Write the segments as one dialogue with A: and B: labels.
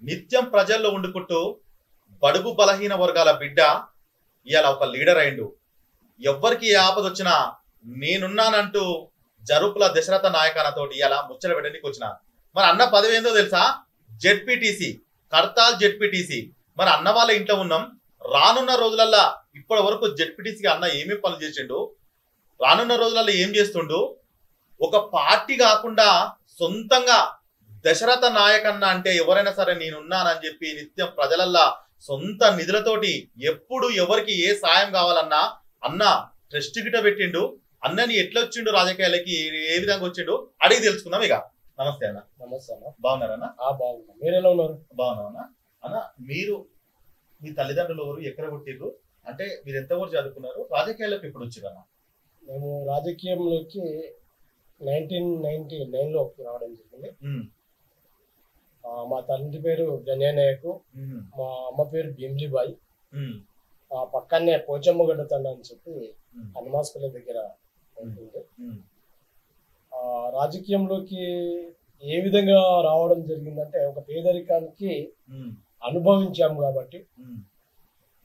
A: నిత్యం ప్రజల్లో ఉండుకుంటూ బడుగు బలహీన వర్గాల బిడ్డ ఇవాళ ఒక లీడర్ అయిండు. ఎవ్వరికి ఏ ఆపద వచ్చినా నేనున్నానంటూ జరుపుల దశరథ నాయకనతోటి ఇలా ముచ్చట పెట్టడానికి వచ్చిన. మరి అన్న పదవి ఏందో తెలుసా? ZPTC, Kadthal ZPTC. మరి అన్న వాళ్ళ ఇంట్లో ఉన్నాం. రానున్న రోజులల్లా ఇప్పటి వరకు జెడ్పీటీసీకి అన్న ఏమేమి పనులు చేసిండు, రానున్న రోజులలో ఏం చేస్తుండు, ఒక పార్టీ కాకుండా సొంతంగా దశరథ నాయకన్న అంటే ఎవరైనా సరే నేనున్నానని చెప్పి నిత్యం ప్రజలల్లా సొంత నిధులతోటి ఎప్పుడు ఎవరికి ఏ సాయం కావాలన్నా అన్న ట్రస్ట్ గిట పెట్టిండు. అన్నని ఎట్లా వచ్చిండు రాజకీయాలకి, ఏ విధంగా వచ్చిండు అడిగి తెలుసుకుందాం. ఇక నమస్తే అన్న.
B: నమస్తే అన్న.
A: బాగున్నారన్నా?
B: బాగున్నా. మీరు ఎలా ఉన్నారు?
A: బాగున్నామన్నా. అన్న, మీరు మీ తల్లిదండ్రులు ఎవరు, ఎక్కడ పుట్టిర్రు, అంటే మీరు ఎంతవరకు చదువుకున్నారు, రాజకీయాలకు ఎప్పుడు వచ్చిరన్నా?
B: మేము రాజకీయంలోకి 1999లో రావడం జరిగింది. మా తండ్రి పేరు గణ్యానాయకు, మా అమ్మ పేరు భీమ్లీబాయి. పక్కనే పోచమ్మగడ్డ తండ అని చెప్పి హనుమాస్పల్లి దగ్గర ఉంటుంది. రాజకీయంలోకి ఏ విధంగా రావడం జరిగిందంటే, ఒక పేదరికానికి అనుభవించాము కాబట్టి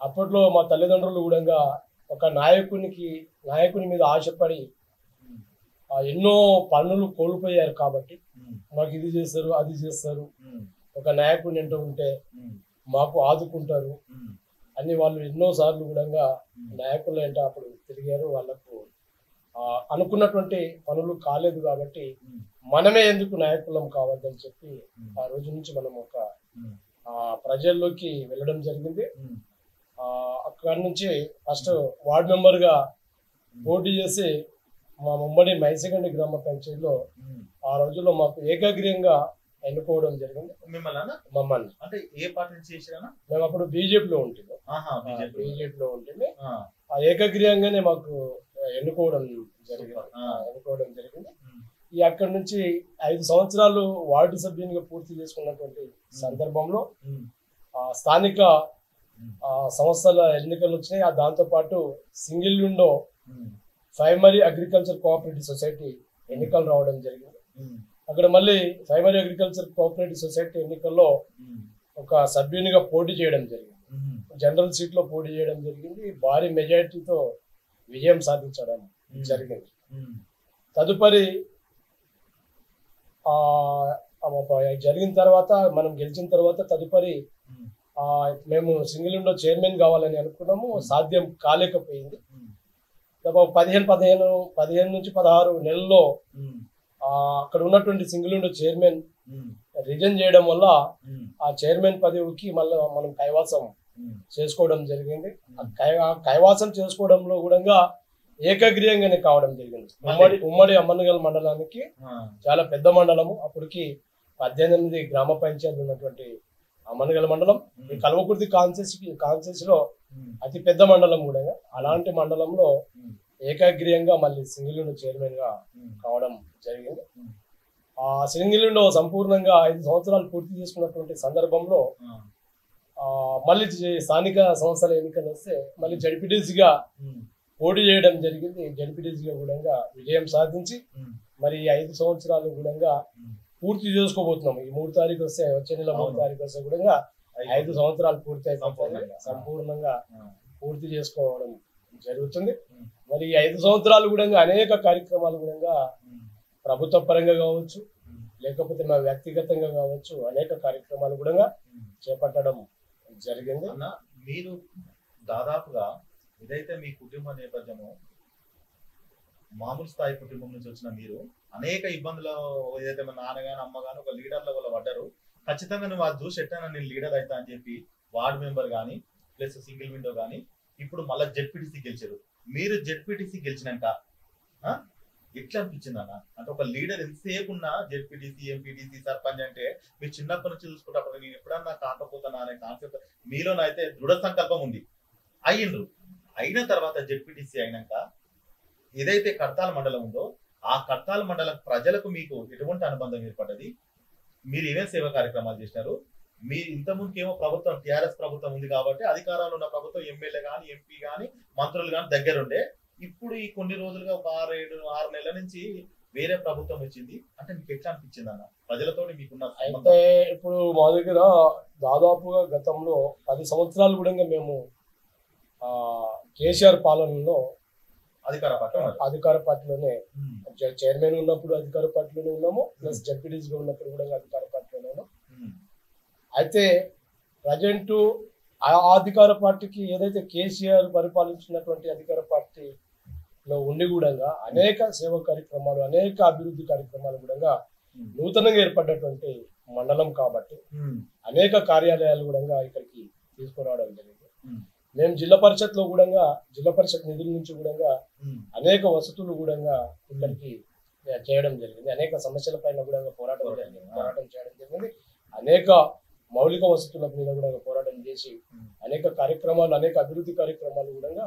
B: అప్పట్లో మా తల్లిదండ్రులు కూడా ఒక నాయకుని మీద ఆశపడి ఎన్నో పనులు కోల్పోయారు. కాబట్టి మాకు ఇది చేస్తారు, అది చేస్తారు, ఒక నాయకుని ఎంట ఉంటే మాకు ఆదుకుంటారు అని వాళ్ళు ఎన్నో సార్లు కూడా నాయకులు ఎంట అప్పుడు తిరిగారు. వాళ్ళకు అనుకున్నటువంటి పనులు కాలేదు కాబట్టి మనమే ఎందుకు నాయకులం కావద్దని చెప్పి ఆ రోజు నుంచి మనం ఒక ప్రజల్లోకి వెళ్ళడం జరిగింది. అక్కడి నుంచి ఫస్ట్ వార్డ్ మెంబర్ గా పోటీ చేసి మా ఉమ్మడి మైసగండి గ్రామ పంచాయతీలో ఆ రోజుల్లో మాకు ఏకగ్రీయంగా ఎన్నుకోవడం జరిగింది. మమ్మల్ని
A: అంటే ఏ పార్టీ నుంచి చేసినా?
B: మేము అప్పుడు బీజేపీలో ఉంటుంది. ఆ ఏకగ్రీయంగానే మాకు ఎన్నుకోవడం జరిగింది. ఈ అక్కడి నుంచి 5 సంవత్సరాలు వార్డు సభ్యునిగా పూర్తి చేసుకున్నటువంటి సందర్భంలో స్థానిక సంస్థల ఎన్నికలు వచ్చినాయి. దాంతో పాటు single window primary agriculture cooperative society ఎన్నికలు రావడం జరిగింది. అక్కడ మళ్ళీ ప్రైమరీ అగ్రికల్చర్ కోఆపరేటివ్ సొసైటీ ఎన్నికల్లో ఒక సభ్యునిగా పోటీ చేయడం జరిగింది. జనరల్ సీట్ లో పోటీ చేయడం జరిగింది. భారీ మెజారిటీతో విజయం సాధించడం జరిగింది. తదుపరి జరిగిన తర్వాత, మనం గెలిచిన తర్వాత తదుపరి మేము సింగిల్ విండో చైర్మన్ కావాలని అనుకున్నాము. సాధ్యం కాలేకపోయింది. 15 నుంచి 16 నెలల్లో అక్కడ ఉన్నటువంటి సింగిల్ విండో చైర్మన్ రిజైన్ చేయడం వల్ల ఆ చైర్మన్ పదవికి మళ్ళీ మనం కైవాసం చేసుకోవడం జరిగింది. కైవాసం చేసుకోవడంలో కూడా ఏకగ్రీయంగానే కావడం జరిగింది. ఉమ్మడి అమ్మనగల్ మండలానికి చాలా పెద్ద మండలము. అప్పటికి 18 గ్రామ పంచాయతీ ఉన్నటువంటి అమ్మనగల్ మండలం ఈ కల్వకుర్తి కాన్సెన్స్ లో అతి పెద్ద మండలం కూడా. అలాంటి మండలంలో ఏకగ్రీయంగా మళ్ళీ సింగిల్ విండో చైర్మన్ గా కావడం జరిగింది. ఆ సింగిల్ విండో సంపూర్ణంగా 5 సంవత్సరాలు పూర్తి చేసుకున్నటువంటి సందర్భంలో మళ్ళీ స్థానిక సంస్థల ఎన్నికలు వస్తే మళ్ళీ జడ్పీటీసీగా పోటీ చేయడం జరిగింది. జడ్పీటీసీగా కూడా విజయం సాధించి మరి 5 సంవత్సరాలు కూడా పూర్తి చేసుకోబోతున్నాం. ఈ 3 తారీఖు వస్తే, వచ్చే నెల 3 తారీఖు వస్తే కూడా 5 సంవత్సరాలు పూర్తి అయిపోతుంది. సంపూర్ణంగా పూర్తి చేసుకోవడం జరుగుతుంది. మరి 5 సంవత్సరాలు కూడా అనేక కార్యక్రమాలు కూడా ప్రభుత్వ పరంగా కావచ్చు, లేకపోతే మా వ్యక్తిగతంగా కావచ్చు, అనేక కార్యక్రమాలు కూడా చేపట్టడం జరిగింది.
A: అన్న, మీరు దాదాపుగా ఏదైతే మీ కుటుంబ నేపథ్యమో, మామూలు స్థాయి కుటుంబం నుంచి వచ్చిన మీరు అనేక ఇబ్బందులు, ఏదైతే మా నాన్నగాని అమ్మగాని ఒక లీడర్ల వల్ల పడ్డారు. ఖచ్చితంగా నువ్వు అది చూసి ఎట్టైనా నేను లీడర్ అవుతా అని చెప్పి వార్డు మెంబర్ కానీ ప్లస్ సింగిల్ విండో కానీ ఇప్పుడు మళ్ళీ జెడ్పీటీసీ గెలిచారు. మీరు జెడ్పీటీసీ గెలిచినాక ఎట్లా అనిపించింది అన్న? అంటే ఒక లీడర్ ఎంతసేపు ఉన్నా జెడ్పీటీసీ, ఎంపీటీసీ, సర్పంచ్ అంటే మీరు చిన్నప్పటి నుంచి చూసుకుంటే నేను ఎప్పుడన్నా కాకపోతానా అనే కాన్సెప్ట్ మీలోనైతే దృఢ సంకల్పం ఉంది. అయిన తర్వాత జెడ్పీటీసీ అయినాక ఏదైతే కడతాల మండలం ఉందో ఆ కడతాల మండలం ప్రజలకు మీకు ఎటువంటి అనుబంధం ఏర్పడ్డది? మీరు ఏమేమి సేవా కార్యక్రమాలు చేసినారు? మీ ఇంతకుముందుకు ఏమో ప్రభుత్వం టీఆర్ఎస్ ప్రభుత్వం ఉంది కాబట్టి అధికారంలో ఉన్న ప్రభుత్వం ఎమ్మెల్యే కానీ, ఎంపీ కానీ, మంత్రులు కానీ దగ్గరుండే. ఇప్పుడు ఈ కొన్ని రోజులుగా ఒక 6 నెలల నుంచి వేరే ప్రభుత్వం వచ్చింది అంటే మీకు ఎట్లా అనిపించింది అన్న? ప్రజలతో మీకున్న
B: అయితే ఇప్పుడు మా దగ్గర దాదాపుగా గతంలో 10 సంవత్సరాలు కూడా మేము కేసీఆర్ పాలనలో అధికార పార్టీలోనే చైర్మన్ ఉన్నప్పుడు అధికార పార్టీలోనే ఉన్నాము, ప్లస్ జడ్పీటీస్ గా ఉన్నప్పుడు కూడా అధికార పార్టీలోనే ఉన్నాం. అయితే ప్రజెంట్ ఆ అధికార పార్టీకి ఏదైతే కేసీఆర్ పరిపాలించినటువంటి అధికార పార్టీలో ఉండి కూడా అనేక సేవా కార్యక్రమాలు, అనేక అభివృద్ధి కార్యక్రమాలు కూడా నూతనంగా ఏర్పడినటువంటి మండలం కాబట్టి అనేక కార్యాలయాలు కూడా ఇక్కడికి తీసుకురావడం జరిగింది. మేము జిల్లా పరిషత్ లో కూడా జిల్లా పరిషత్ నిధుల నుంచి కూడా అనేక వసతులు కూడా ఇక్కడికి చేయడం జరిగింది. అనేక సమస్యల పైన కూడా పోరాటం చేయడం జరిగింది. అనేక మౌలిక వసతుల మీద కూడా పోరాటం చేసి అనేక కార్యక్రమాలు, అనేక అభివృద్ధి కార్యక్రమాలు కూడా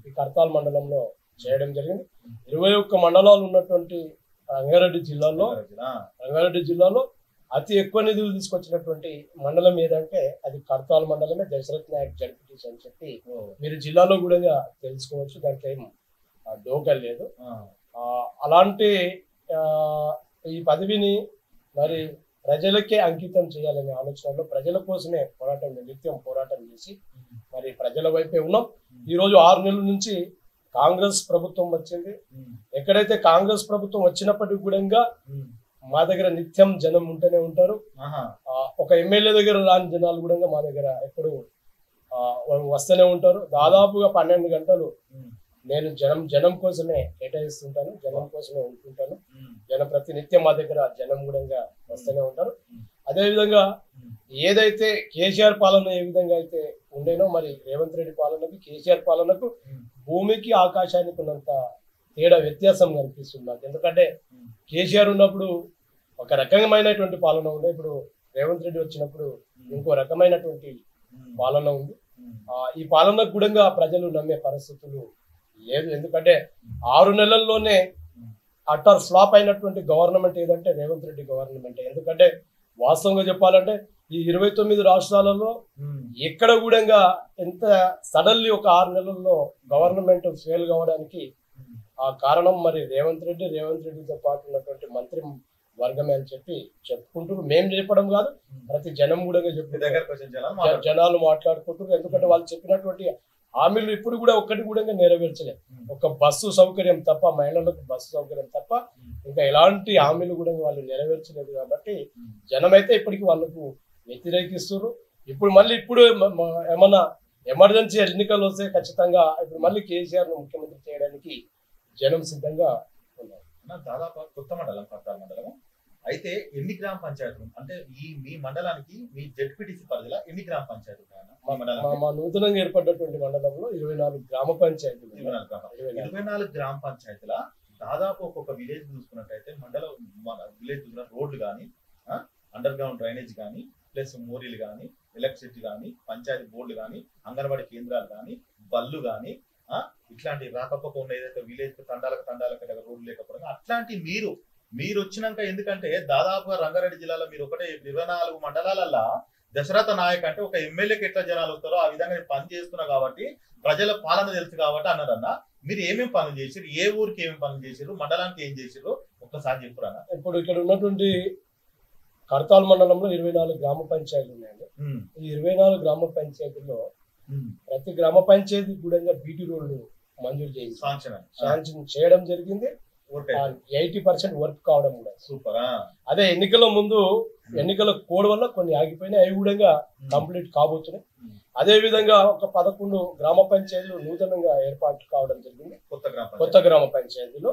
B: ఈ కర్తాల్ మండలంలో చేయడం జరిగింది. 21 మండలాలు ఉన్నటువంటి రంగారెడ్డి జిల్లాలో అతి ఎక్కువ నిధులు తీసుకొచ్చినటువంటి మండలం ఏదంటే అది కర్తాల్ మండలమే. దశరథ్ నాయక్ జడ్పీటీసీ అని చెప్పి మీరు జిల్లాలో కూడా తెలుసుకోవచ్చు, దాంట్లో ఏం డోకల్ లేదు. అలాంటి ఈ పదవిని మరి ప్రజలకే అంకితం చేయాలనే ఆలోచనలో ప్రజల కోసమే నిత్యం పోరాటం చేసి మరి ప్రజల వైపే ఉన్నాం. ఈ రోజు 6 నెలల నుంచి కాంగ్రెస్ ప్రభుత్వం వచ్చింది. ఎక్కడైతే కాంగ్రెస్ ప్రభుత్వం వచ్చినప్పటికీ కూడా మా దగ్గర నిత్యం జనం ఉంటూనే ఉంటారు. ఒక ఎమ్మెల్యే దగ్గర రాని జనాలు కూడా మా దగ్గర ఎప్పుడు వస్తూనే ఉంటారు. దాదాపుగా 12 గంటలు నేను జనం కోసమే కేటాయిస్తుంటాను, జనం కోసమే ఉంటుంటాను. ప్రతినిత్యం మా దగ్గర జనం కూడా వస్తూనే ఉంటారు. అదేవిధంగా ఏదైతే కేసీఆర్ పాలన ఏ విధంగా అయితే ఉండేనో మరి రేవంత్ రెడ్డి పాలనకు కేసీఆర్ పాలనకు భూమికి ఆకాశానికి ఉన్నంత తేడా వ్యత్యాసం కనిపిస్తుంది నాకు. ఎందుకంటే కేసీఆర్ ఉన్నప్పుడు ఒక రకమైనటువంటి పాలన ఉండే, ఇప్పుడు రేవంత్ రెడ్డి వచ్చినప్పుడు ఇంకో రకమైనటువంటి పాలన ఉంది. ఈ పాలనకు కూడా ప్రజలు నమ్మే పరిస్థితులు లేదు. ఎందుకంటే 6 నెలల్లోనే అట్టర్ ఫ్లాప్ అయినటువంటి గవర్నమెంట్ ఏదంటే రేవంత్ రెడ్డి గవర్నమెంట్. ఎందుకంటే వాస్తవంగా చెప్పాలంటే ఈ 29 రాష్ట్రాలలో ఎక్కడ కూడా ఎంత సడన్లీ ఒక 6 నెలల్లో గవర్నమెంట్ ఫెయిల్ కావడానికి ఆ కారణం మరి రేవంత్ రెడ్డితో పాటు ఉన్నటువంటి మంత్రి వర్గమే అని చెప్పి చెప్పుకుంటారు. మేము చెప్పడం కాదు, ప్రతి జనం కూడా జనాలు మాట్లాడుకుంటారు. ఎందుకంటే వాళ్ళు చెప్పినటువంటి హామీలు ఇప్పుడు కూడా ఒక్కటి కూడా నెరవేర్చలేదు. ఒక బస్సు సౌకర్యం తప్ప, మహిళలకు బస్సు సౌకర్యం తప్ప ఇంకా ఎలాంటి హామీలు కూడా వాళ్ళు నెరవేర్చలేదు. కాబట్టి జనమైతే ఇప్పటికి వాళ్ళకు వ్యతిరేకిస్తారు. ఇప్పుడు ఏమన్నా ఎమర్జెన్సీ ఎన్నికలు వస్తే ఖచ్చితంగా ఇప్పుడు మళ్ళీ కేసీఆర్ ను ముఖ్యమంత్రి చేయడానికి జనం సిద్ధంగా ఉన్నారు.
A: దాదాపు కొత్త మండలం కర్తాల్ మండలం. అయితే ఎన్ని గ్రామ పంచాయతీలు అంటే మీ మండలానికి మీ జడ్పీటీసీ పరిధిలో ఎన్ని గ్రామ పంచాయతీలు?
B: మా నూతనంగా ఏర్పడినటువంటి మండలంలో 24 గ్రామ పంచాయతీలు.
A: 24 గ్రామ పంచాయతీల దాదాపు ఒక్కొక్క విలేజ్ చూసుకున్నట్టయితే విలేజ్ రోడ్లు కానీ, అండర్ గ్రౌండ్ డ్రైనేజ్ కానీ, ప్లస్ మోరీలు కానీ, ఎలక్ట్రిసిటీ కానీ, పంచాయతీ బోర్డులు కానీ, అంగన్వాడీ కేంద్రాలు కానీ, బళ్ళు కానీ, ఇట్లాంటి రాకపోకుండా ఏదైతే విలేజ్ తండాలకు రోడ్లు లేకపోవడం అట్లాంటి మీరు వచ్చినాక, ఎందుకంటే దాదాపుగా రంగారెడ్డి జిల్లాలో మీరు ఒకటే 24 మండలాలల్లో దశరథ నాయక్ అంటే ఒక ఎమ్మెల్యేకి ఎట్లా జనాలు వస్తారో ఆ విధంగా పని చేస్తున్నా కాబట్టి ప్రజల పాలన తెలుసు కాబట్టి అన్నారన్న. మీరు ఏమేమి పనులు చేసారు, ఏ ఊరికి ఏమేమి పనులు చేసారు, మండలానికి ఏం చేసారు ఒక్కసారి చెప్పురా.
B: ఇప్పుడు ఇక్కడ ఉన్నటువంటి కర్తాల్ మండలంలో 24 గ్రామ పంచాయతీలు ఉన్నాయండి. ఈ 24 గ్రామ పంచాయతీల్లో ప్రతి గ్రామ పంచాయతీ కూడా బీటీ రోడ్లు మంజూరు చేసి శాంక్షన్ చేయడం జరిగింది. 80% వర్క్ కావడం కూడా
A: సూపర్.
B: అదే ఎన్నికల ముందు ఎన్నికల కోడ్ వల్ల కొన్ని ఆగిపోయినాయి, అవి కూడా కంప్లీట్ కాబోతున్నాయి. అదే విధంగా ఒక 11 గ్రామ పంచాయతీలు నూతనంగా ఏర్పాటు కావడం జరిగింది కొత్త గ్రామ పంచాయతీలు.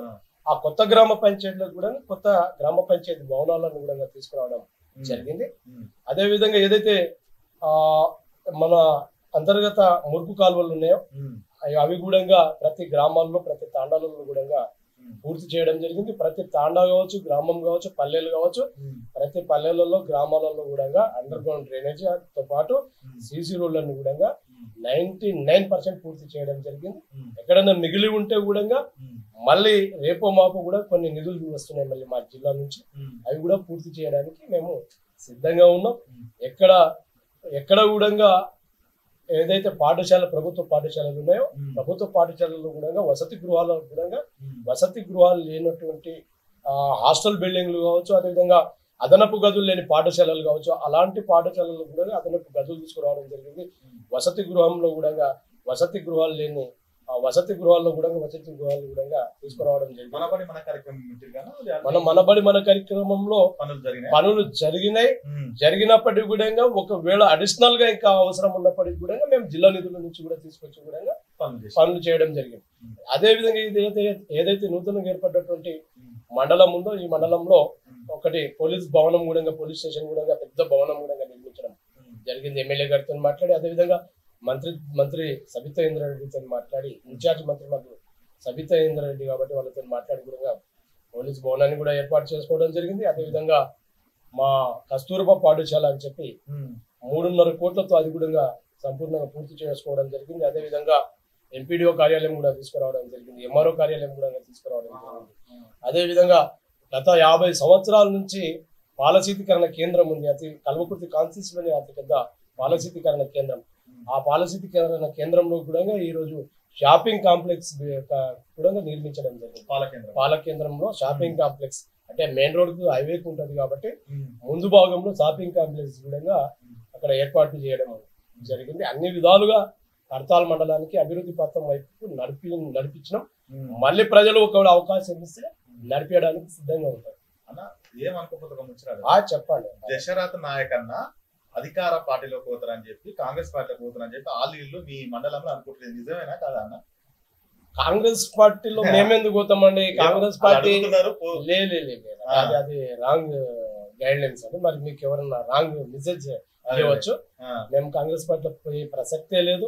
B: ఆ కొత్త గ్రామ పంచాయతీలకు కూడా కొత్త గ్రామ పంచాయతీ భవనాలను కూడా తీసుకురావడం జరిగింది. అదే విధంగా ఏదైతే మన అంతర్గత మురుగు కాలువలు ఉన్నాయో అవి కూడా ప్రతి గ్రామాల్లో ప్రతి తాండాలలో కూడా పూర్తి చేయడం జరిగింది. ప్రతి తాండా కావచ్చు, గ్రామం కావచ్చు, పల్లెలు కావచ్చు, ప్రతి పల్లెలలో గ్రామాలలో కూడా అండర్ గ్రౌండ్ డ్రైనేజ్ తో పాటు సీసీ రోడ్లను కూడా 99% పూర్తి చేయడం జరిగింది. ఎక్కడైనా మిగిలి ఉంటే కూడా మళ్ళీ రేపో మాపో కూడా కొన్ని నిధులు వస్తున్నాయి మళ్ళీ మా జిల్లా నుంచి, అవి కూడా పూర్తి చేయడానికి మేము సిద్ధంగా ఉన్నాం. ఎక్కడ కూడా ఏదైతే ప్రభుత్వ పాఠశాలలు ఉన్నాయో ప్రభుత్వ పాఠశాలల్లో కూడా వసతి గృహాలు లేనటువంటి హాస్టల్ బిల్డింగ్లు కావచ్చు, అదేవిధంగా అదనపు గదులు లేని పాఠశాలలు కావచ్చు, అలాంటి పాఠశాలలు కూడా అదనపు గదులు తీసుకురావడం జరిగింది. వసతి గృహంలో కూడా వసతి గృహాలు లేని వసతి గృహాల్లో కూడా వసతి గృహాలు కూడా తీసుకురావడం జరిగింది. మనబడి మన కార్యక్రమంలో పనులు జరిగినాయి. జరిగినప్పటికీ కూడా ఒకవేళ అడిషనల్ గా ఇంకా అవసరం ఉన్నప్పటికీ కూడా మేము జిల్లా నిధుల నుంచి కూడా తీసుకొచ్చి కూడా పనులు చేయడం జరిగింది. అదే విధంగా ఏదైతే నూతనంగా ఏర్పడినటువంటి మండలం ఉందో ఈ మండలంలో ఒకటి పోలీస్ భవనం కూడా పోలీస్ స్టేషన్ కూడా పెద్ద భవనం కూడా నిర్మించడం జరిగింది. ఎమ్మెల్యే గారితో మాట్లాడి అదేవిధంగా మంత్రి సబితా ఇంద్రారెడ్డితో మాట్లాడి ఇన్ఛార్జ్ మంత్రి మాకు సబితా ఇంద్రారెడ్డి కాబట్టి వాళ్ళతో మాట్లాడి కూడా పోలీస్ భవనాన్ని కూడా ఏర్పాటు చేసుకోవడం జరిగింది. అదేవిధంగా మా కస్తూర్బా పాఠశాల అని చెప్పి 3.5 కోట్లతో అది కూడా సంపూర్ణంగా పూర్తి చేసుకోవడం జరిగింది. అదేవిధంగా ఎంపీడీఓ కార్యాలయం కూడా తీసుకురావడం జరిగింది. ఎంఆర్ఓ కార్యాలయం కూడా తీసుకురావడం జరిగింది. అదేవిధంగా గత 50 సంవత్సరాల నుంచి పాలశీతీకరణ కేంద్రం ఉంది. కల్వకుర్తి కాన్స్టిట్యూన్సీలోని అతి పెద్ద పాలశీతీకరణ కేంద్రం. ఆ పాలశీతీకరణ కేంద్రంలో కూడా ఈ రోజు షాపింగ్ కాంప్లెక్స్ కూడా నిర్మించడం జరిగింది. పాలకేంద్రంలో షాపింగ్ కాంప్లెక్స్ అంటే మెయిన్ రోడ్ కు హైవేకి ఉంటుంది కాబట్టి ముందు భాగంలో షాపింగ్ కాంప్లెక్స్ కూడా అక్కడ ఏర్పాటు చేయడం జరిగింది. అన్ని విధాలుగా కర్తాల్ మండలానికి అభివృద్ధి పథం వైపు నడిపించడం. మళ్ళీ ప్రజలు ఒకవేళ అవకాశం ఇస్తే నడిపించడానికి సిద్ధంగా ఉంటారు. చెప్పండి.
A: దశరథ నాయక్ అన్న అధికార పార్టీలో పోతారని చెప్పి కాంగ్రెస్ పార్టీలో పోతారని చెప్పి వాళ్ళు మీ మండలంలో అనుకుంటుంది, నిజమేనా కాదా అన్న?
B: కాంగ్రెస్ పార్టీలో మేమెందుకు పోతామండి? కాంగ్రెస్ పార్టీ అది రాంగ్ గైడ్ లైన్స్ అండి. మరి మీకు ఎవరన్నా రాంగ్ మెసేజ్ చేయవచ్చు. మేము కాంగ్రెస్ పార్టీలో పోయే ప్రసక్తే లేదు.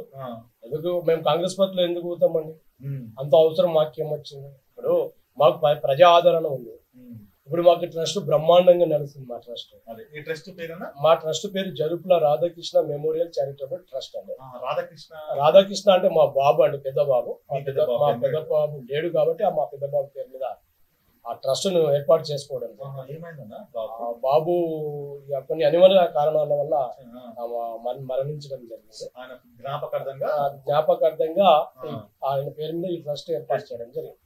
B: ఎందుకు మేము కాంగ్రెస్ పార్టీలో ఎందుకు పోతామండి? అంత అవసరం మాకేమొచ్చింది? ఇప్పుడు మాకు ప్రజా ఆదరణ ఉంది. ఇప్పుడు మాకు ట్రస్ట్ బ్రహ్మాండంగా నడుస్తుంది. మా ట్రస్ట్ పేరు జరుపుల రాధాకృష్ణ మెమోరియల్ చారిటబుల్ ట్రస్ట్ అండి. రాధాకృష్ణ అంటే మా బాబు అండి, పెద్ద బాబు. మా పెద్ద బాబు లేడు కాబట్టి మా పెద్ద బాబు పేరు మీద ఆ ట్రస్ట్ ను ఏర్పాటు చేసుకోవడం. బాబు కొన్ని అనివార్య కారణాల వల్ల మరణించడం జరిగింది. జ్ఞాపకార్థంగా ఆయన పేరు మీద ఈ ట్రస్ట్ ఏర్పాటు చేయడం జరిగింది.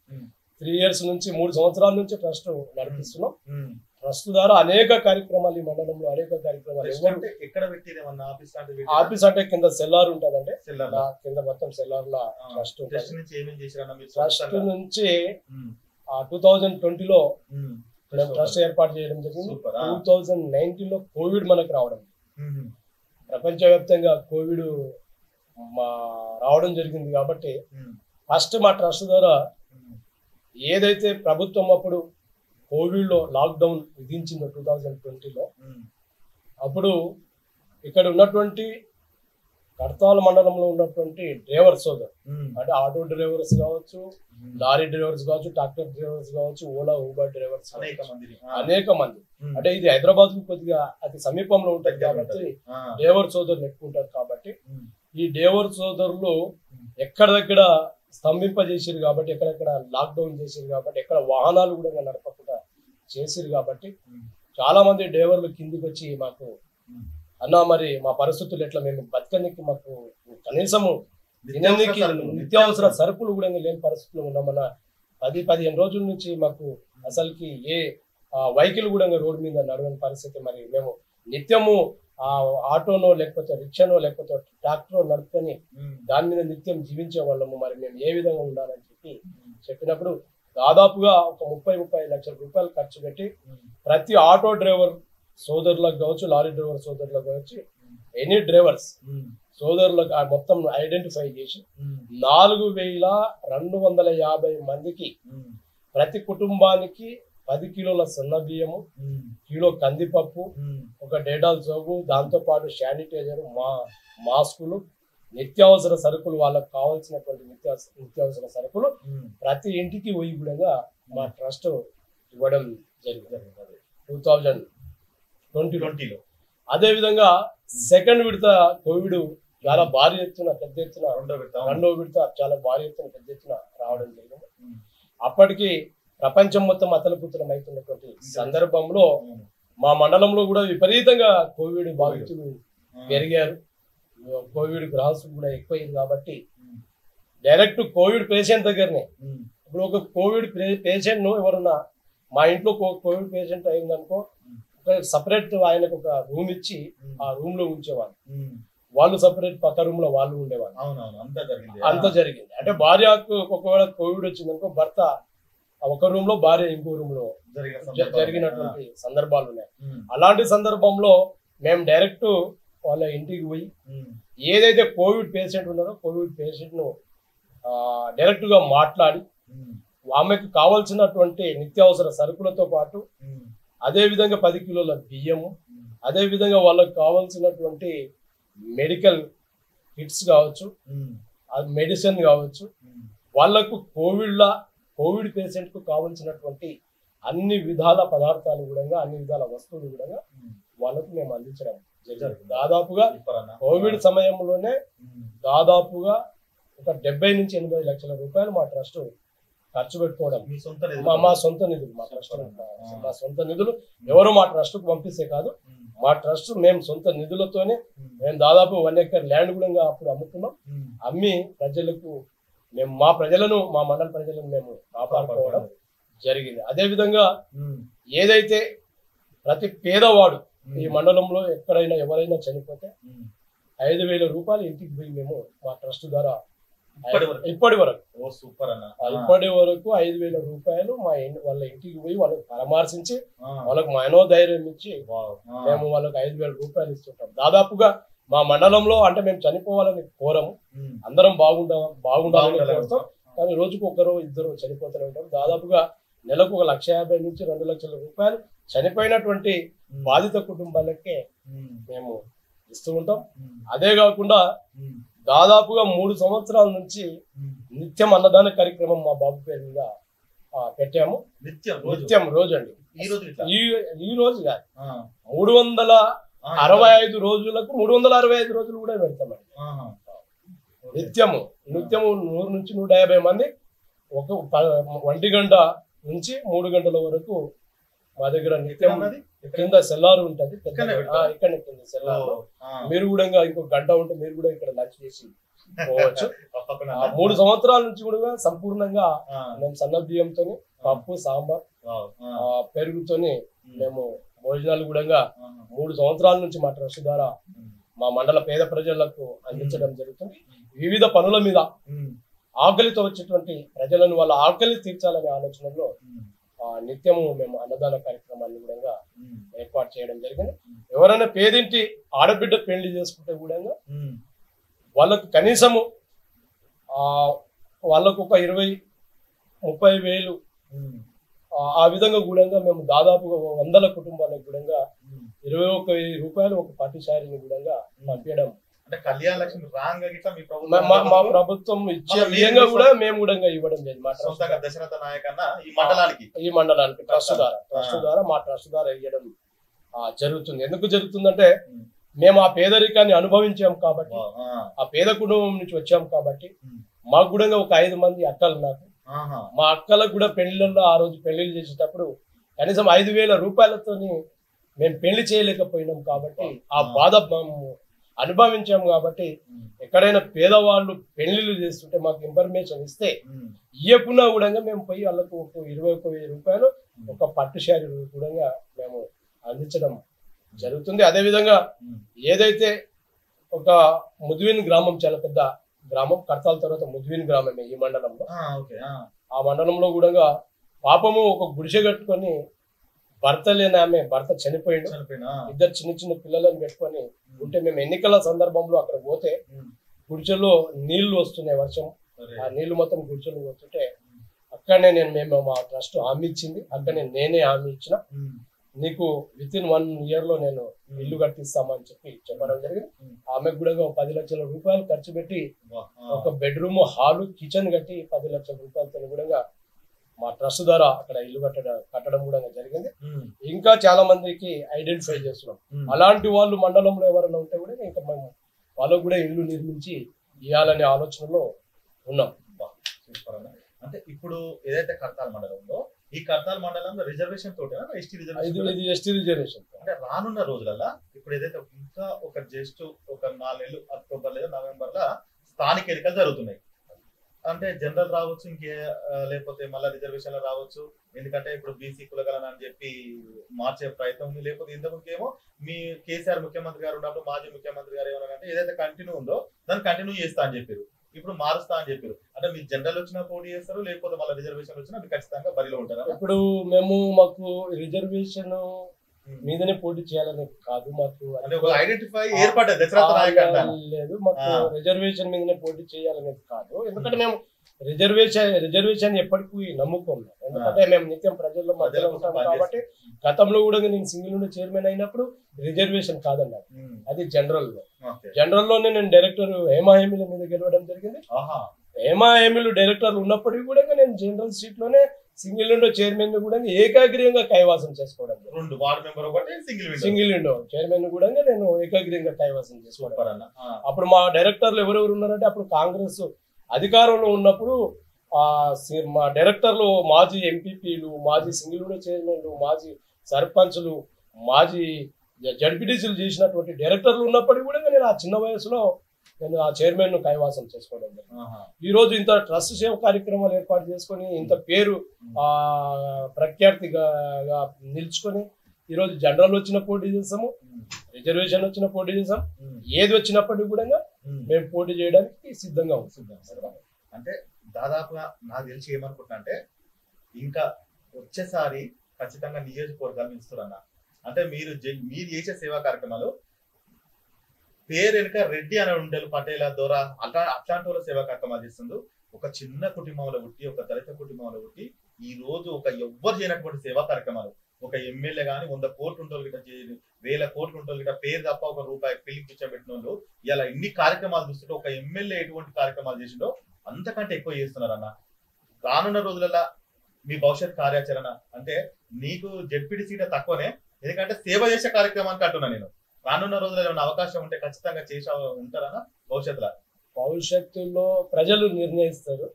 B: 3 years నుంచి 3 సంవత్సరాల నుంచి ట్రస్ట్ నడిపిస్తున్నాం. ట్రస్ట్ ద్వారా అనేక కార్యక్రమాలు ఈ మండలంలో అనేక కార్యక్రమాలు. ఆఫీస్ అంటే కింద సెల్లార్ ఉంటదంటే కింద మొత్తం సెల్లార్ లా ట్రస్ట్ ట్రస్ట్ నుంచి 2020లో ట్రస్ట్ ఏర్పాటు చేయడం జరిగింది. 2019లో కోవిడ్ మనకు రావడం, ప్రపంచవ్యాప్తంగా కోవిడ్ రావడం జరిగింది కాబట్టి ఫస్ట్ మా ట్రస్ట్ ద్వారా ఏదైతే ప్రభుత్వం అప్పుడు కోవిడ్ లో లాక్డౌన్ విధించిందో 2020లో, అప్పుడు ఇక్కడ ఉన్నటువంటి కర్తాల మండలంలో ఉన్నటువంటి డ్రైవర్ సోదరు అంటే ఆటో డ్రైవర్స్ కావచ్చు, లారీ డ్రైవర్స్ కావచ్చు, ట్రాక్టర్ డ్రైవర్స్ కావచ్చు, ఓలా ఊబర్ డ్రైవర్స్ అనేక మంది. అంటే ఇది హైదరాబాద్ కు కొద్దిగా అతి సమీపంలో ఉంటుంది కాబట్టి డ్రైవర్ సోదరులు ఎక్కువ ఉంటారు కాబట్టి ఈ డ్రైవర్ సోదరులు ఎక్కడెక్కడ స్తంభింపజేసారు కాబట్టి, ఎక్కడెక్కడ లాక్డౌన్ చేసారు కాబట్టి, ఎక్కడ వాహనాలు కూడా నడపకుండా చేసారు కాబట్టి చాలా మంది డ్రైవర్లు కిందికి వచ్చి మాకు అన్నా మరి మా పరిస్థితులు ఎట్లా, మేము బతకనికి మాకు కనీసము నిత్యావసర సరుకులు కూడా లేని పరిస్థితులు ఉన్నామన్న 10-15 రోజుల నుంచి మాకు అసలుకి ఏ వెహికల్ కూడా రోడ్డు మీద నడవని పరిస్థితి. మరి మేము నిత్యము ఆటోనో లేకపోతే రిక్షానో లేకపోతే ట్రాక్టరో నడుపుకొని దాని మీద నిత్యం జీవించే వాళ్ళము. మరి మేము ఏ విధంగా ఉండాలని చెప్పినప్పుడు దాదాపుగా ఒక 30-35 లక్షల రూపాయలు ఖర్చు పెట్టి ప్రతి ఆటో డ్రైవర్ సోదరులకు కావచ్చు, లారీ డ్రైవర్ సోదరులకు కావచ్చు, ఎనీ డ్రైవర్స్ సోదరులకు మొత్తం ఐడెంటిఫై చేసి 4250 మందికి ప్రతి కుటుంబానికి 10 కిలోల సన్న బియ్యము, కిలో కందిపప్పు, ఒక డేటాల్ సోపు, దాంతో పాటు శానిటైజర్, మాస్కులు, నిత్యావసర సరుకులు, వాళ్ళకు కావాల్సినటువంటి నిత్యావసర సరుకులు ప్రతి ఇంటికి పోయి కూడా మా ట్రస్ట్ ఇవ్వడం జరిగింది 2020లో. అదే విధంగా సెకండ్ విడత కోవిడ్ చాలా భారీ ఎత్తున పెద్ద ఎత్తున రెండో విడత చాలా భారీ ఎత్తున పెద్ద ఎత్తున రావడం జరిగింది. అప్పటికి ప్రపంచం మొత్తం అతలపుతలం అవుతున్నటువంటి సందర్భంలో మా మండలంలో కూడా విపరీతంగా కోవిడ్ బాధితులు పెరిగారు. కోవిడ్ గ్రాస్ కూడా ఎక్కువైంది కాబట్టి డైరెక్ట్ కోవిడ్ పేషెంట్ దగ్గరనే ఇప్పుడు ఒక కోవిడ్ పేషెంట్ ను ఎవరన్నా మా ఇంట్లో కోవిడ్ పేషెంట్ అయిందనుకో సపరేట్ ఆయనకు ఒక రూమ్ ఇచ్చి ఆ రూమ్ లో ఉంచేవాళ్ళు, వాళ్ళు సపరేట్ పక్క రూమ్ లో వాళ్ళు ఉండేవాళ్ళు. అంత జరిగింది. అంటే భార్యకు ఒకవేళ కోవిడ్ వచ్చిందనుకో భర్త ఒక రూమ్ లో, భార్య ఇంకో రూమ్ లో జరిగినటువంటి సందర్భాలు ఉన్నాయి. అలాంటి సందర్భంలో మేము డైరెక్ట్ వాళ్ళ ఇంటికి పోయి ఏదైతే కోవిడ్ పేషెంట్ ఉన్నారో కోవిడ్ పేషెంట్ ను డైరెక్ట్ గా మాట్లాడి ఆమెకు కావాల్సినటువంటి నిత్యావసర సరుకులతో పాటు అదే విధంగా 10 కిలోల బియ్యము, అదే విధంగా వాళ్ళకు కావాల్సినటువంటి మెడికల్ కిట్స్ కావచ్చు, మెడిసిన్ కావచ్చు, వాళ్లకు కోవిడ్ పేషెంట్ కు కావాల్సినటువంటి అన్ని విధాల పదార్థాలు కూడా, అన్ని విధాల వస్తువులు కూడా వాళ్ళకు మేము అందించడం జరిగింది. దాదాపుగా కోవిడ్ సమయంలోనే దాదాపుగా ఒక 70 నుంచి 80 లక్షల రూపాయలు మా ట్రస్ట్ ఖర్చు పెట్టుకోవడం, మా సొంత నిధులు, మా సొంత నిధులు ఎవరు మా ట్రస్ట్ కు పంపిస్తే కాదు, మా ట్రస్ట్ మేము సొంత నిధులతోనే మేము దాదాపు 1 ఎకర్ ల్యాండ్ కూడా అప్పుడు అమ్ముకున్నాం. అమ్మి ప్రజలకు మేము మా మండల ప్రజలను మేము కాపాడుకోవడం జరిగింది. అదే విధంగా ఏదైతే ప్రతి పేదవాడు ఈ మండలంలో ఎక్కడైనా ఎవరైనా చనిపోతే 5,000 రూపాయలు ఇంటికి పోయి మేము మా ట్రస్ట్ ద్వారా ఇప్పటి వరకు 5,000 రూపాయలు వాళ్ళ ఇంటికి పోయి వాళ్ళకి పరామర్శించి వాళ్ళకు మనోధైర్యం ఇచ్చి మేము వాళ్ళకి 5,000 రూపాయలు ఇస్తుంటాం. దాదాపుగా మా మండలంలో అంటే మేము చనిపోవాలని కోరము, అందరం బాగుండాలని కోరుతాం. కానీ రోజుకు ఒకరు ఇద్దరు చనిపోతూనే ఉంటారు. దాదాపుగా నెలకు 1,50,000 నుంచి 2 లక్షల రూపాయలు చనిపోయినటువంటి బాధిత కుటుంబాలకే మేము ఇస్తూ ఉంటాం. అదే కాకుండా దాదాపుగా 3 సంవత్సరాల నుంచి నిత్యం అన్నదాన కార్యక్రమం మా బాబు పేరు మీద పెట్టాము. నిత్యం రోజు అండి, ఈ రోజు కాదు, 365 రోజులకు 365 రోజులు కూడా పెడతామండి. నిత్యము 100 నుంచి 150 మంది ఒక 1 గంట నుంచి 3 గంటల వరకు మా దగ్గర నిత్యం కింద సెల్లారు ఉంటది, ఇక్కడ కింద సెల్లారు. మీరు కూడా ఇంకొక గంట ఉంటే మీరు కూడా ఇక్కడ లంచ్ చేసి పోవచ్చు. 3 సంవత్సరాల నుంచి కూడా సంపూర్ణంగా మేము సన్న బియ్యంతో పప్పు, సాంబార్, పెరుగుతోని మేము భోజనాలు కూడా 3 సంవత్సరాల నుంచి మా ట్రస్ట్ ద్వారా మా మండల పేద ప్రజలకు అందించడం జరుగుతుంది. వివిధ పనుల మీద ఆకలితో వచ్చేటువంటి ప్రజలను వాళ్ళ ఆకలి తీర్చాలనే ఆలోచనలో నిత్యము మేము అన్నదాన కార్యక్రమాన్ని కూడా ఏర్పాటు చేయడం జరిగింది. ఎవరైనా పేదింటి ఆడబిడ్డ పెళ్లి చేసుకుంటే కూడా వాళ్ళకు కనీసము వాళ్ళకు ఒక 20-30 వేలు ఆ విధంగా కూడా మేము దాదాపుగా 100 కుటుంబాలకు కూడా 21,000 రూపాయలు ఒక పాఠశాలని కూడా పంపించడం. మా ప్రభుత్వం ఇచ్చే విధంగా కూడా మేము కూడా ఇవ్వడం లేదు. ఈ మండలానికి ట్రస్ట్ ద్వారా మా ట్రస్ట్ ద్వారా ఇవ్వడం జరుగుతుంది. ఎందుకు జరుగుతుందంటే మేము ఆ పేదరికాన్ని అనుభవించాం కాబట్టి, ఆ పేద కుటుంబం నుంచి వచ్చాం కాబట్టి మాకు కూడా ఒక 5 మంది అక్కలు నాకు. మా అక్కలకు కూడా పెళ్లిళ్ళలో ఆ రోజు పెళ్లిళ్ళు చేసేటప్పుడు కనీసం 5,000 రూపాయలతోని మేము పెళ్లి చేయలేకపోయినాం కాబట్టి ఆ బాధ మేము అనుభవించాము. కాబట్టి ఎక్కడైనా పేదవాళ్ళు పెళ్లిళ్ళు చేస్తుంటే మాకు ఇన్ఫర్మేషన్ ఇస్తే ఇవ్వకున్నా కూడా మేము పోయి వాళ్ళకు ఒక 21,000 రూపాయలు ఒక పట్టు శారీ కూడా మేము అందించడం జరుగుతుంది. అదేవిధంగా ఏదైతే ఒక ముద్విన్ గ్రామం, చాలా పెద్ద గ్రామం, కడతాల తర్వాత ముద్విన్ గ్రామమే ఈ మండలంలో. ఆ మండలంలో కూడా పాపము ఒక గుడిసె కట్టుకొని భర్త లేని ఆమె, భర్త చనిపోయాడు, 2 చిన్న పిల్లలను పెట్టుకొని ఉంటే మేము ఎన్నికల సందర్భంలో అక్కడ పోతే గుడిచెలో నీళ్లు వస్తున్నాయి, వర్షం, ఆ నీళ్లు మొత్తం గుడిచెలు వస్తుంటే అక్కడనే మేము మా ట్రస్ట్ హామీ ఇచ్చింది. అక్కడనే నేనే హామీ ఇచ్చిన, నీకు వితిన్ 1 ఇయర్ లో నేను ఇల్లు కట్టిస్తామని చెప్పడం జరిగింది. ఆమెకు కూడా 10 లక్షల రూపాయలు ఖర్చు పెట్టి ఒక బెడ్రూమ్, హాలు, కిచెన్ కట్టి 10 లక్షల రూపాయలతో కూడా మా ట్రస్ట్ ద్వారా అక్కడ ఇల్లు కట్టడం కూడా జరిగింది. ఇంకా చాలా మందికి ఐడెంటిఫై చేస్తున్నాం. అలాంటి వాళ్ళు మండలంలో ఎవరైనా ఉంటే కూడా ఇంకా మేము వాళ్ళకు కూడా ఇల్లు నిర్మించి ఇవ్వాలనే ఆలోచనలో ఉన్నాం.
A: అంటే ఇప్పుడు ఏదైతే కర్తాల్ మండలంలో, ఈ కర్తాల్ మండలంలో రిజర్వేషన్ తోటి ఎస్టీ రిజర్వేషన్ అంటే రానున్న రోజులలో ఇప్పుడు ఏదైతే ఇంకా ఒక జస్ట్ ఒక 4 నెలలు అక్టోబర్ లేదా నవంబర్ లా స్థానిక ఎన్నికలు జరుగుతున్నాయి. అంటే జనరల్ రావచ్చు, ఇంకే లేకపోతే మళ్ళీ రిజర్వేషన్లు రావచ్చు. ఎందుకంటే ఇప్పుడు బీసీ కులగలను అని చెప్పి మార్చే ప్రయత్నం ఉంది. లేకపోతే ఇంతకుముందుకేమో మీ కేసీఆర్ ముఖ్యమంత్రి గారు ఉన్నప్పుడు మాజీ ముఖ్యమంత్రి గారు ఏమన్నారంటే ఏదైతే కంటిన్యూ ఉందో దాన్ని కంటిన్యూ చేస్తా అని చెప్పారు. ఇప్పుడు మారుస్తా అని చెప్పారు. అంటే మీ జనరల్ వచ్చినా పోటీ చేస్తారు, లేకపోతే మళ్ళీ రిజర్వేషన్ వచ్చినా మీరు ఖచ్చితంగా బరిలో ఉంటారా?
B: ఇప్పుడు మాకు రిజర్వేషన్ మీదనే పోటీ చేయాలని కాదు, మాకు
A: అంటే ఒక ఐడెంటిఫై ఏర్పడ్డది దశరథ నాయక్ అంటారు.
B: లేదు, మాకు రిజర్వేషన్ మీదనే పోటీ చేయాలనేది కాదు. ఎందుకంటే మేము రిజర్వేషన్ ఎప్పటికీ నమ్ముకోం. ఎందుకంటే మేము నిత్యం ప్రజల్లో మధ్యలో ఉంటాం కాబట్టి. గతంలో కూడా నేను సింగిల్ విండో చైర్మన్ అయినప్పుడు రిజర్వేషన్ కాదన్నారు, అది జనరల్లోనే నేను డైరెక్టర్ హేమాహేమిల మీద గెలవడం జరిగింది. హేమాహేమిలు డైరెక్టర్లు ఉన్నప్పటికీ కూడా నేను జనరల్ సీట్ లోనే సింగిల్ విండో చైర్మన్ కూడా ఏకాగ్రీయంగా కైవాసం చేసుకోవడం. సింగిల్ విండో చైర్మన్ కూడా నేను ఏకాగ్రీయంగా కైవాసం చేసుకోవడం. అప్పుడు మా డైరెక్టర్లు ఎవరెవరు ఉన్నారంటే, అప్పుడు కాంగ్రెస్ అధికారంలో ఉన్నప్పుడు మా డైరెక్టర్లు మాజీ ఎంపీపీలు, మాజీ సింగిల్ విండో చైర్మన్లు, మాజీ సర్పంచ్లు, మాజీ జడ్పీటీసీలు చేసినటువంటి డైరెక్టర్లు ఉన్నప్పటికీ కూడా నేను ఆ చిన్న వయసులో నేను ఆ చైర్మన్ ను కైవాసం చేసుకోవడం. ఈ రోజు ఇంత ట్రస్ట్ సేవ కార్యక్రమాలు ఏర్పాటు చేసుకొని ఇంత పేరు ప్రఖ్యాతిగా నిల్చుకొని ఈ రోజు జనరల్ వచ్చిన పోటీ చేస్తాము, రిజర్వేషన్ వచ్చిన పోటీ చేస్తాం, ఏది వచ్చినప్పటికీ కూడా మేము పోటీ చేయడానికి సిద్ధంగా ఉంటున్నాం.
A: అంటే దాదాపుగా నాకు తెలిసి ఏమనుకుంటున్నా అంటే ఇంకా వచ్చేసారి ఖచ్చితంగా నియోజకవర్గాలు ఇస్తారన్న. అంటే మీరు చేసే సేవా కార్యక్రమాలు పేరు వెనుక రెడ్డి అని ఉండేది, పటేల దొర అట్లాంటి వాళ్ళ సేవా కార్యక్రమాలు చేస్తుండ్రు. ఒక చిన్న కుటుంబంలో పుట్టి, ఒక దళిత కుటుంబంలో పుట్టి ఈ రోజు ఒక ఎవ్వరు చేయనటువంటి సేవా కార్యక్రమాలు, ఒక ఎమ్మెల్యే కానీ 100 కోట్ల ఉంటోళ్ళు గిట్ట చేయదు, 1000 కోట్ల ఉంటోళ్ళు గిట్ట పేరు తప్ప ఒక రూపాయి పెళ్లి కూర్చోబెట్టిన వాళ్ళు ఇలా ఇన్ని కార్యక్రమాలు చూస్తుంటే ఒక ఎమ్మెల్యే ఎటువంటి కార్యక్రమాలు చేసిండో అంతకంటే ఎక్కువ చేస్తున్నారు అన్న. రానున్న రోజులలో మీ భవిష్యత్ కార్యాచరణ అంటే నీకు జెడ్పీటీ సీట్ తక్కువనే, ఎందుకంటే సేవ చేసే కార్యక్రమానికి అంటున్నా నేను. రానున్న రోజుల్లో ఏమైనా అవకాశం ఉంటే ఖచ్చితంగా చేసే ఉంటారన్నా భవిష్యత్తులో ప్రజలు నిర్ణయిస్తారు,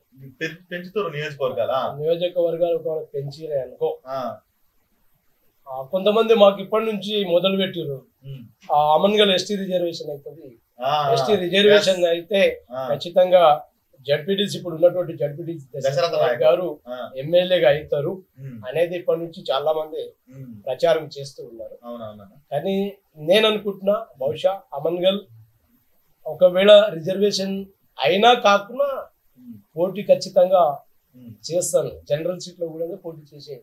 A: పెంచుతారు నియోజకవర్గాలు పెంచిరే అనుకో. కొంతమంది మాకు ఇప్పటి నుంచి మొదలు పెట్టారు, అమన్గల్ ఎస్టీ రిజర్వేషన్ అవుతుంది, ఎస్టీ రిజర్వేషన్ అయితే ఖచ్చితంగా జడ్పీటీసీ ఇప్పుడు ఉన్నటువంటి జడ్పీటీసీ దశరథ నాయక్ గారు ఎమ్మెల్యేగా అవుతారు అనేది ఇప్పటి నుంచి చాలా మంది ప్రచారం చేస్తూ ఉన్నారు. కానీ నేను అనుకుంటున్నా బహుశా అమన్గల్ ఒకవేళ రిజర్వేషన్ అయినా కాకుండా పోటీ ఖచ్చితంగా చేస్తాను, జనరల్ సీట్ లో కూడా పోటీ చేసే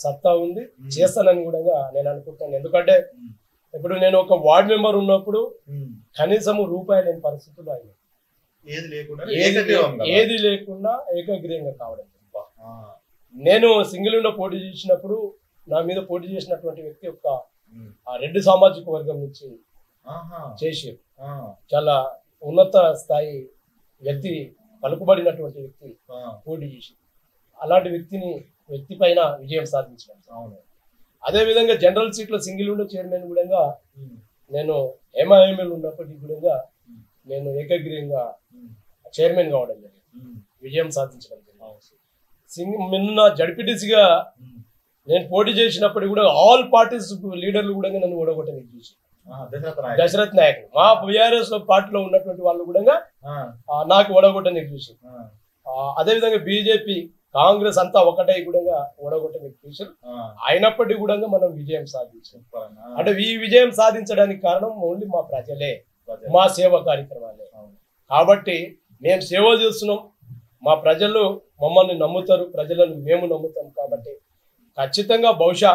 A: సత్తా ఉంది, చేస్తానని కూడా నేను అనుకుంటున్నాను. ఎందుకంటే ఇప్పుడు నేను ఒక వార్డ్ మెంబర్ ఉన్నప్పుడు కనీసం రూపాయి లేని పరిస్థితుల్లో ఆయన ఏది లేకుండా ఏకగ్రీయంగా కావడం. నేను సింగిల్ విండో పోటీ చేసినప్పుడు నా మీద పోటీ చేసినటువంటి వ్యక్తి ఒక రెడ్డి సామాజిక వర్గం నుంచి చేసి చాలా ఉన్నత స్థాయి వ్యక్తి, పలుకుబడినటువంటి వ్యక్తి పోటీ చేసి అలాంటి వ్యక్తి పైన విజయం సాధించడం. అదే విధంగా జనరల్ సీట్ లో సింగిల్ విండో చైర్మన్ కూడా నేను ఎంఐఎంఎల్ ఉన్నప్పటికీ కూడా నేను ఏకగ్రీయంగా చైర్మన్ కావడం జరిగింది, విజయం సాధించడం జరిగింది. నిన్న జడ్పీటీసీగా నేను పోటీ చేసినప్పుడు కూడా ఆల్ పార్టీస్ లీడర్లు కూడా నన్ను ఓడగొట్టని చూసి దశరథ్ నాయక్ మా బీఆర్ఎస్ పార్టీలో ఉన్నటువంటి వాళ్ళు కూడా నాకు ఓడగొట్టని చూసి, అదే విధంగా బీజేపీ కాంగ్రెస్ అంతా ఒకటే కూడా ఓడగొట్టని చూసారు. అయినప్పటికీ కూడా మనం విజయం సాధించాం. అంటే ఈ విజయం సాధించడానికి కారణం ఓన్లీ మా ప్రజలే, మా సేవా కార్యక్రమాలే. కాబట్టి మేము సేవ చేస్తున్నాం, మా ప్రజలు మమ్మల్ని నమ్ముతారు, ప్రజలను మేము నమ్ముతాం. కాబట్టి ఖచ్చితంగా బహుశా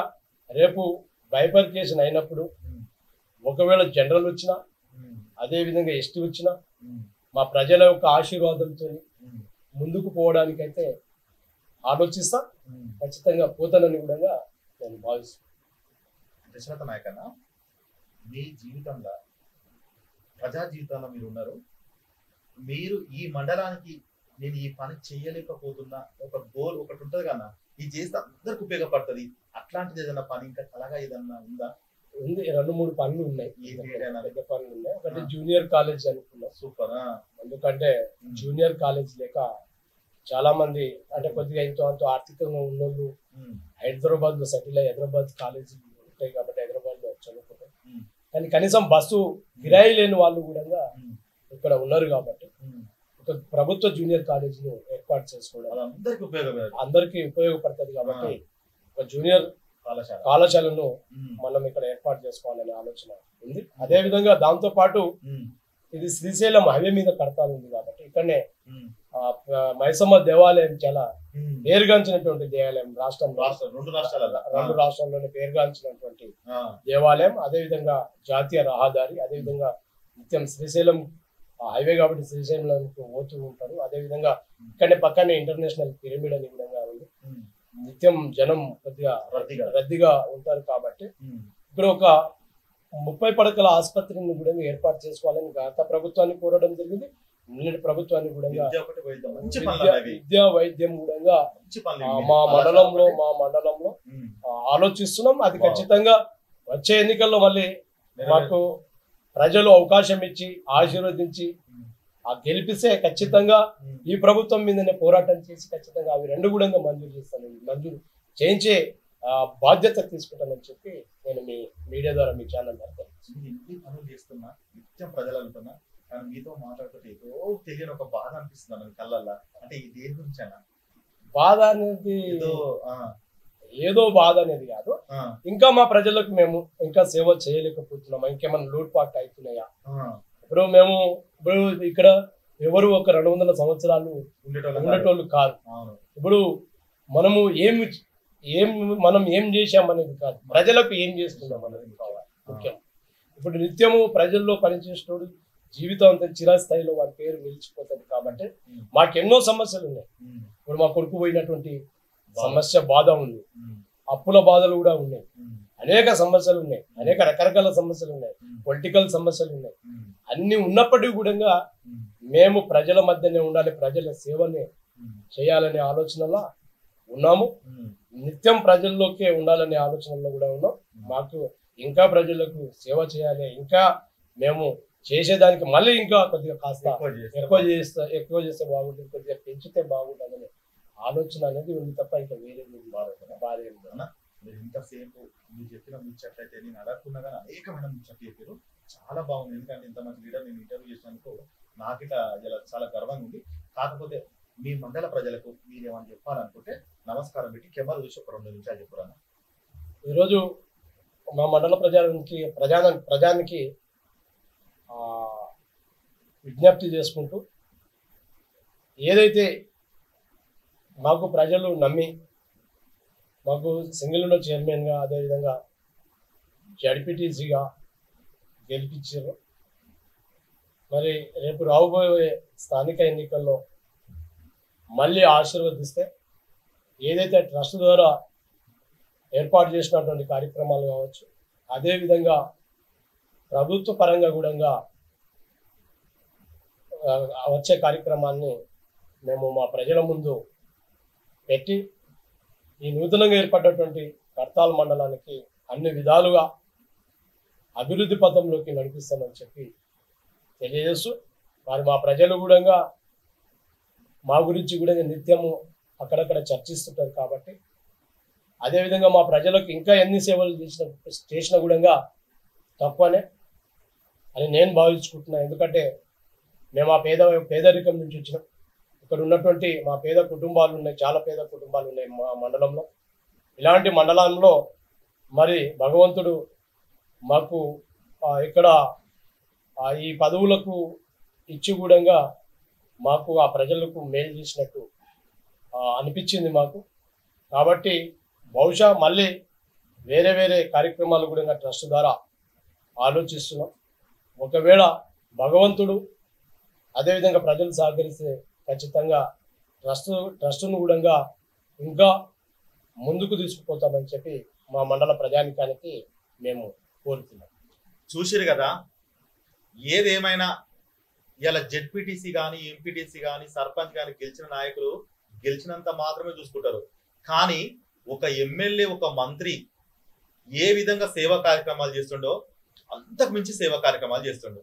A: రేపు బైఫర్కేషన్ అయినప్పుడు ఒకవేళ జనరల్ వచ్చినా, అదే విధంగా ఎస్టీ వచ్చినా మా ప్రజల యొక్క ఆశీర్వాదంతో ముందుకు పోవడానికైతే ఆలోచిస్తా, ఖచ్చితంగా పోతానని కూడా నేను భావిస్తాను. దశరథ నాయక్ అన్న, మీ జీవితంలో ప్రజా జీవితంలో మీరు ఉన్నారు, మీరు ఈ మండలానికి నేను ఈ పని చేయలేకపోతున్నా ఒక గోల్ ఒకటి ఉంటుంది కన్నా, ఇది చేస్తే అందరికి ఉపయోగపడుతుంది, అట్లాంటిది ఏదైనా పని ఇంకా కలగా ఏదన్నా ఉందా?
B: ఉంది, 2-3 పనులు ఉన్నాయి, పెద్ద పనులు ఉన్నాయి. ఒకటి జూనియర్ కాలేజ్ అనుకున్నా.
A: సూపర్.
B: ఎందుకంటే జూనియర్ కాలేజ్ లేక చాలా మంది అంటే కొద్దిగా ఎంతో అంత ఆర్థికంగా ఉన్నోళ్ళు హైదరాబాద్ లో సెటిల్ అయ్యి హైదరాబాద్ కాలేజీలు ఉంటాయి కాబట్టి హైదరాబాద్ లో చదువుకుంటారు. కానీ కనీసం బస్సు కిరాయి లేని వాళ్ళు కూడా ఇక్కడ ఉన్నారు. కాబట్టి ఒక ప్రభుత్వ జూనియర్ కాలేజీని ఏర్పాటు చేసుకోవడం
A: అది
B: అందరికీ ఉపయోగపడుతుంది కాబట్టి ఒక జూనియర్ కళాశాలను మనం ఇక్కడ ఏర్పాటు చేసుకోవాలనే ఆలోచన ఉంది. అదే విధంగా దాంతో పాటు ఇది శ్రీశైలం హైవే మీద కడతానుంది కాబట్టి ఇక్కడనే మైసమ్మ దేవాలయం చాలా పేరుగాంచినటువంటి దేవాలయం రెండు రాష్ట్రాల్లోనే పేరుగాంచినటువంటి దేవాలయం. అదే విధంగా జాతీయ రహదారి, అదే విధంగా నిత్యం శ్రీశైలం హైవే కాబట్టి శ్రీశైలం పోతూ ఉంటారు. అదే విధంగా ఇక్కడనే పక్కనే ఇంటర్నేషనల్ పిరమిడ్ అనే విధంగా ఉంది. నిత్యం జనం కొద్దిగా రద్దీగా ఉంటారు కాబట్టి ఇక్కడ ఒక 30 పడకల ఆసుపత్రిని కూడా ఏర్పాటు చేసుకోవాలని గత ప్రభుత్వాన్ని కోరడం జరిగింది. నిన్నటి ప్రభుత్వాన్ని కూడా విద్యా వైద్యం కూడా మా మండలంలో ఆలోచిస్తున్నాం. అది ఖచ్చితంగా వచ్చే ఎన్నికల్లో మళ్ళీ మాకు ప్రజలు అవకాశం ఇచ్చి ఆశీర్వదించి గెలిపిస్తే ఖచ్చితంగా ఈ ప్రభుత్వం మీదనే పోరాటం చేసి ఖచ్చితంగా అవి రెండు కూడా మంజూరు చేస్తాను, మంజూరు చేయించే బాధ్యత తీసుకుంటానని చెప్పి నేను మీ మీడియా ద్వారా మీ ఛానల్
A: పనులు చేస్తున్నా, నిత్యం ప్రజలు అంటున్నా, కానీ మీతో మాట్లాడుతుంటే ఏదో తెలియని ఒక బాధ అనిపిస్తుంది నాకు కళ్ళల్లా. అంటే దేని గురించి అన్న
B: బాధ అనేది ఏదో బాధ అనేది కాదు, ఇంకా మా ప్రజలకు మేము ఇంకా సేవ చేయలేకపోతున్నామా, ఇంకేమైనా లోటుపాటు అవుతున్నాయా. ఇప్పుడు ఇక్కడ ఎవరు ఒక 200 సంవత్సరాలు ఉండేటోళ్ళు కాదు. ఇప్పుడు మనము మనం ఏం చేశామనేది కాదు, ప్రజలకు ఏం చేస్తున్నాం అనేది కావాలి ముఖ్యం. ఇప్పుడు నిత్యము ప్రజల్లో పనిచేసేటోడు జీవితం అంతా చిరస్థాయిలో వారి పేరు నిలిచిపోతుంది కాబట్టి మాకెన్నో సమస్యలు ఉన్నాయి. ఇప్పుడు మా కొడుకు పోయినటువంటి సమస్య బాధ ఉంది, అప్పుల బాధలు కూడా ఉన్నాయి, అనేక సమస్యలు ఉన్నాయి, అనేక రకరకాల సమస్యలు ఉన్నాయి, పొలిటికల్ సమస్యలు ఉన్నాయి. అన్ని ఉన్నప్పటికీ కూడా మేము ప్రజల మధ్యనే ఉండాలి, ప్రజల సేవనే చేయాలనే ఆలోచనలో ఉన్నాము. నిత్యం ప్రజల్లోకే ఉండాలనే ఆలోచనలో కూడా ఉన్నాం. మాకు ఇంకా ప్రజలకు సేవ చేయాలి, ఇంకా మేము చేసేదానికి మళ్ళీ ఇంకా కొద్దిగా కాస్త ఎక్కువ చేస్తే బాగుంటుంది, కొద్దిగా పెంచితే బాగుంటుందనే ఆలోచన అనేది ఉంది తప్ప ఇంకా వేరే బాధ ఏం కదా.
A: మీరు ఇంతసేపు మీరు చెప్పిన ముచ్చట్లయితే నేను అడగకుండా కానీ అనేకమైన ముచ్చట్లు చెప్పారు, చాలా బాగుంది. ఎందుకంటే ఇంత మంచి లీడర్ నేను ఇంటర్వ్యూ చేసినందుకు నాకు ఇలా చాలా గర్వంగా ఉంది. కాకపోతే మీ మండల ప్రజలకు మీరు ఏమని చెప్పాలనుకుంటే నమస్కారం పెట్టి కెమెరా చూసి ఒక 2 నిమిషాలు చెప్పురాను.
B: ఈరోజు మా మండల ప్రజానికి విజ్ఞప్తి చేసుకుంటూ, ఏదైతే మాకు ప్రజలు నమ్మి మాకు సింగిల్ విండో చైర్మన్గా అదేవిధంగా జడ్పీటీసీగా గెలిపించారు, మరి రేపు రాబోయే స్థానిక ఎన్నికల్లో మళ్ళీ ఆశీర్వదిస్తే ఏదైతే ట్రస్ట్ ద్వారా ఏర్పాటు చేసినటువంటి కార్యక్రమాలు కావచ్చు, అదేవిధంగా ప్రభుత్వ పరంగా కూడా వచ్చే కార్యక్రమాన్ని మేము మా ప్రజల ముందు పెట్టి ఈ నూతనంగా ఏర్పడినటువంటి కర్తాల్ మండలానికి అన్ని విధాలుగా అభివృద్ధి పథంలోకి నడిపిస్తామని చెప్పి తెలియజేస్తూ, మరి మా ప్రజలు కూడా మా గురించి కూడా నిత్యము అక్కడక్కడ చర్చిస్తుంటారు కాబట్టి అదేవిధంగా మా ప్రజలకు ఇంకా ఎన్ని సేవలు చేసినా కూడా తక్కువనే అని నేను భావించుకుంటున్నాను. ఎందుకంటే మేము ఆ పేదరికం నుంచి వచ్చినాం. ఇక్కడ ఉన్నటువంటి మా పేద కుటుంబాలు ఉన్నాయి, చాలా పేద కుటుంబాలు ఉన్నాయి మా మండలంలో. ఇలాంటి మండలంలో మరి భగవంతుడు మాకు ఇక్కడ ఈ పదవులకు ఇచ్చి కూడా మాకు ఆ ప్రజలకు మేలు చేసినట్టు అనిపించింది మాకు. కాబట్టి బహుశా మళ్ళీ వేరే కార్యక్రమాలు కూడా ట్రస్ట్ ద్వారా ఆలోచిస్తున్నాం. ఒకవేళ భగవంతుడు అదేవిధంగా ప్రజలు సహకరిస్తే ఖచ్చితంగా ట్రస్టును కూడా ఇంకా ముందుకు తీసుకుపోతామని చెప్పి మా మండల ప్రజానికానికి మేము కోరుతున్నాం.
A: చూసిరు కదా, ఏదేమైనా ఇలా జెడ్పీటీసీ కానీ ఎంపీటీసీ కానీ సర్పంచ్ కానీ గెలిచిన నాయకులు గెలిచినంత మాత్రమే చూసుకుంటారు. కానీ ఒక ఎమ్మెల్యే ఒక మంత్రి ఏ విధంగా సేవా కార్యక్రమాలు చేస్తుండో అంతకు మించి సేవా కార్యక్రమాలు చేస్తుండో.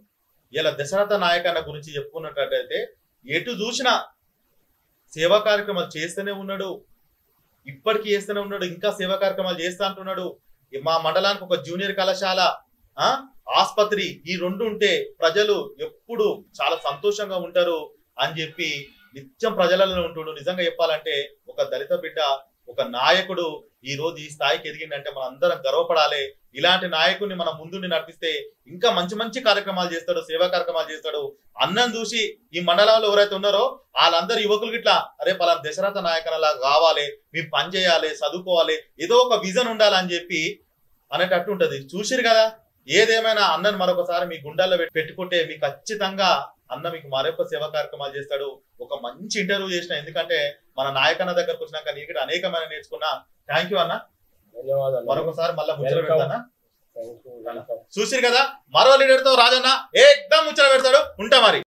A: ఇలా దశరథ నాయక్ అన్న గురించి చెప్పుకున్నట్లయితే ఎటు చూసినా సేవా కార్యక్రమాలు చేస్తూనే ఉన్నాడు, ఇప్పటికీ చేస్తూనే ఉన్నాడు, ఇంకా సేవా కార్యక్రమాలు చేస్తా అంటున్నాడు. మా మండలానికి ఒక జూనియర్ కళాశాల, ఆసుపత్రి, ఈ 2 ఉంటే ప్రజలు ఎప్పుడు చాలా సంతోషంగా ఉంటారు. అని చెప్పి నిత్యం ప్రజలలో ఉంటుడు. నిజంగా చెప్పాలంటే ఒక దళిత బిడ్డ, ఒక నాయకుడు ఈ రోజు ఈ స్థాయికి ఎదిగిందంటే మనం అందరం గర్వపడాలి. ఇలాంటి నాయకుడిని మనం ముందుండి నడిపిస్తే ఇంకా మంచి మంచి కార్యక్రమాలు చేస్తాడు, సేవా కార్యక్రమాలు చేస్తాడు. అన్నం చూసి ఈ మండలంలో ఎవరైతే ఉన్నారో వాళ్ళందరూ యువకులు గిట్లా అరే పలానా దశరథ నాయకునిలా కావాలి, మేము పని చేయాలి, చదువుకోవాలి, ఏదో ఒక విజన్ ఉండాలని చెప్పి అనేటట్టు ఉంటది. చూసిరు కదా, ఏదేమైనా అన్నను మరొకసారి మీ గుండెల్లో పెట్టుకుంటే మీకు ఖచ్చితంగా అన్న మీకు మరొక సేవా కార్యక్రమాలు చేస్తాడు. ఒక మంచి ఇంటర్వ్యూ చేసిన, ఎందుకంటే మన నాయకన్న దగ్గరకు వచ్చినాక నీకు అనేకమైన నేర్చుకున్నా. థ్యాంక్ యూ అన్న,
B: ధన్యవాదాలు.
A: మరొకసారి మళ్ళీ ముచ్చట పెడతానా. చూసిరు కదా, మరో లీడర్ తో రాజన్న ఏకదం ముచ్చట పెడతాడు. ఉంటా మరి.